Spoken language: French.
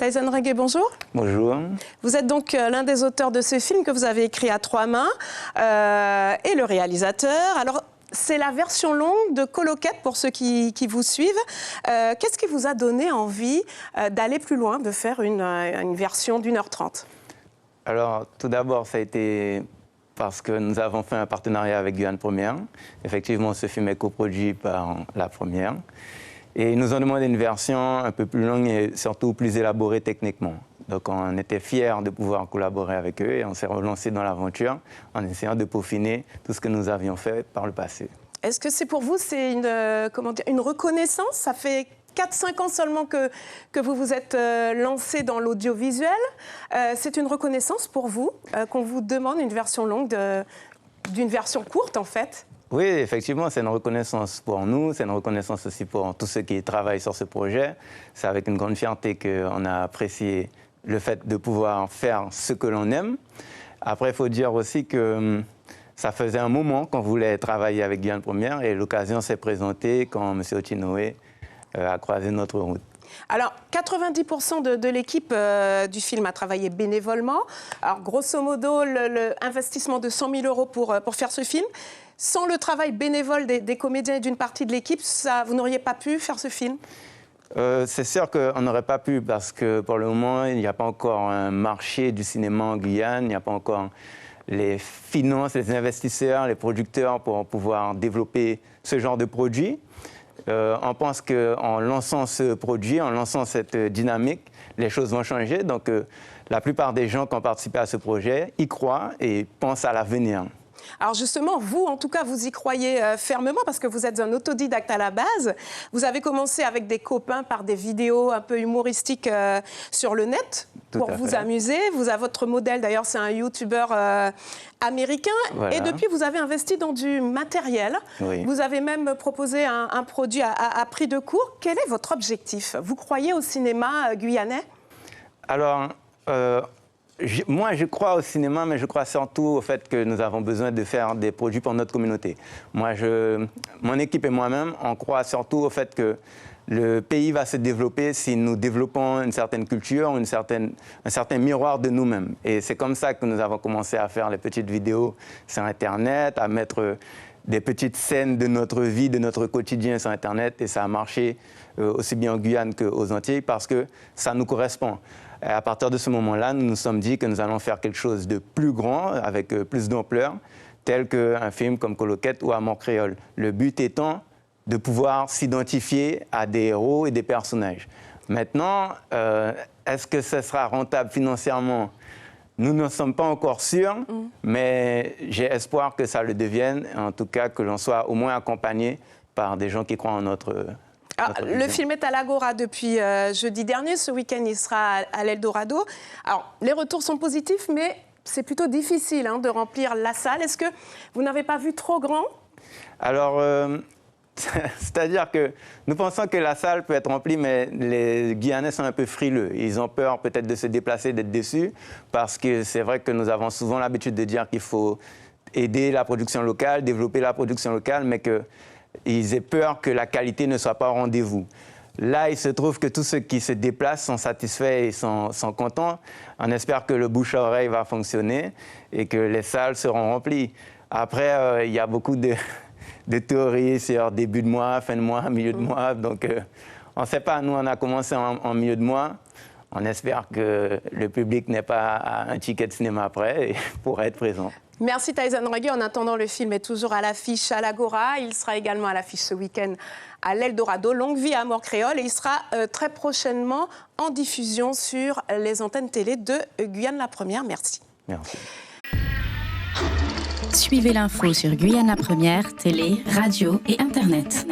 Tyson Regué, bonjour. Bonjour. Vous êtes donc l'un des auteurs de ce film que vous avez écrit à trois mains et le réalisateur. Alors, c'est la version longue de Coloquette pour ceux qui vous suivent. Qu'est-ce qui vous a donné envie d'aller plus loin, de faire une version d'1h30 ? Alors, tout d'abord, ça a été parce que nous avons fait un partenariat avec Guyane Première. Effectivement, ce film est coproduit par la Première. Et ils nous ont demandé une version un peu plus longue et surtout plus élaborée techniquement. Donc on était fiers de pouvoir collaborer avec eux et on s'est relancé dans l'aventure en essayant de peaufiner tout ce que nous avions fait par le passé. Est-ce que c'est pour vous, c'est une reconnaissance ? Ça fait 4-5 ans seulement que vous vous êtes lancé dans l'audiovisuel. C'est une reconnaissance pour vous qu'on vous demande une version longue d'une version courte en fait ? Oui, effectivement, c'est une reconnaissance pour nous, c'est une reconnaissance aussi pour tous ceux qui travaillent sur ce projet. C'est avec une grande fierté qu'on a apprécié le fait de pouvoir faire ce que l'on aime. Après, il faut dire aussi que ça faisait un moment qu'on voulait travailler avec Guyane Première et l'occasion s'est présentée quand M. Ochinoé a croisé notre route. Alors, 90% de l'équipe du film a travaillé bénévolement. Alors, grosso modo, l'investissement de 100 000 € pour faire ce film. Sans le travail bénévole des comédiens et d'une partie de l'équipe, vous n'auriez pas pu faire ce film ? C'est sûr qu'on n'aurait pas pu parce que pour le moment, il n'y a pas encore un marché du cinéma en Guyane, il n'y a pas encore les finances, les investisseurs, les producteurs pour pouvoir développer ce genre de produit. On pense qu'en lançant ce produit, en lançant cette dynamique, les choses vont changer. Donc la plupart des gens qui ont participé à ce projet y croient et pensent à l'avenir. Alors justement, vous, en tout cas, vous y croyez fermement parce que vous êtes un autodidacte à la base. Vous avez commencé avec des copains par des vidéos un peu humoristiques sur le net pour vous amuser. Votre modèle, d'ailleurs, c'est un youtubeur américain. Voilà. Et depuis, vous avez investi dans du matériel. Oui. Vous avez même proposé un produit à prix de court. Quel est votre objectif ? Vous croyez au cinéma guyanais ? Alors... moi, je crois au cinéma, mais je crois surtout au fait que nous avons besoin de faire des produits pour notre communauté. Mon équipe et moi-même, on croit surtout au fait que le pays va se développer si nous développons une certaine culture, un certain miroir de nous-mêmes. Et c'est comme ça que nous avons commencé à faire les petites vidéos sur Internet, à mettre des petites scènes de notre vie, de notre quotidien sur Internet. Et ça a marché aussi bien en Guyane qu'aux Antilles parce que ça nous correspond. Et à partir de ce moment-là, nous nous sommes dit que nous allons faire quelque chose de plus grand, avec plus d'ampleur, tel qu'un film comme Coloquette ou Amour créole. Le but étant de pouvoir s'identifier à des héros et des personnages. Maintenant, est-ce que ce sera rentable financièrement ? Nous n'en sommes pas encore sûrs, mais j'ai espoir que ça le devienne, en tout cas que l'on soit au moins accompagné par des gens qui croient en notre... Le film est à l'Agora depuis jeudi dernier. Ce week-end, il sera à l'Eldorado. Alors, les retours sont positifs, mais c'est plutôt difficile de remplir la salle. Est-ce que vous n'avez pas vu trop grand ? Alors, c'est-à-dire que nous pensons que la salle peut être remplie, mais les Guyanais sont un peu frileux. Ils ont peur peut-être de se déplacer, d'être déçus, parce que c'est vrai que nous avons souvent l'habitude de dire qu'il faut aider la production locale, développer la production locale, mais qu'ils aient peur que la qualité ne soit pas au rendez-vous. Là, il se trouve que tous ceux qui se déplacent sont satisfaits et sont contents. On espère que le bouche à oreille va fonctionner et que les salles seront remplies. Après, il y a beaucoup de théories sur début de mois, fin de mois, milieu de mois. Donc, on ne sait pas. Nous, on a commencé en milieu de mois. On espère que le public n'ait pas un ticket de cinéma après et pourra être présent. Merci Tyson Regué. En attendant, le film est toujours à l'affiche à l'Agora. Il sera également à l'affiche ce week-end à l'Eldorado. Longue vie à Amour créole. Et il sera très prochainement en diffusion sur les antennes télé de Guyane la Première. Merci. Merci. Suivez l'info sur Guyane la Première, télé, radio et Internet.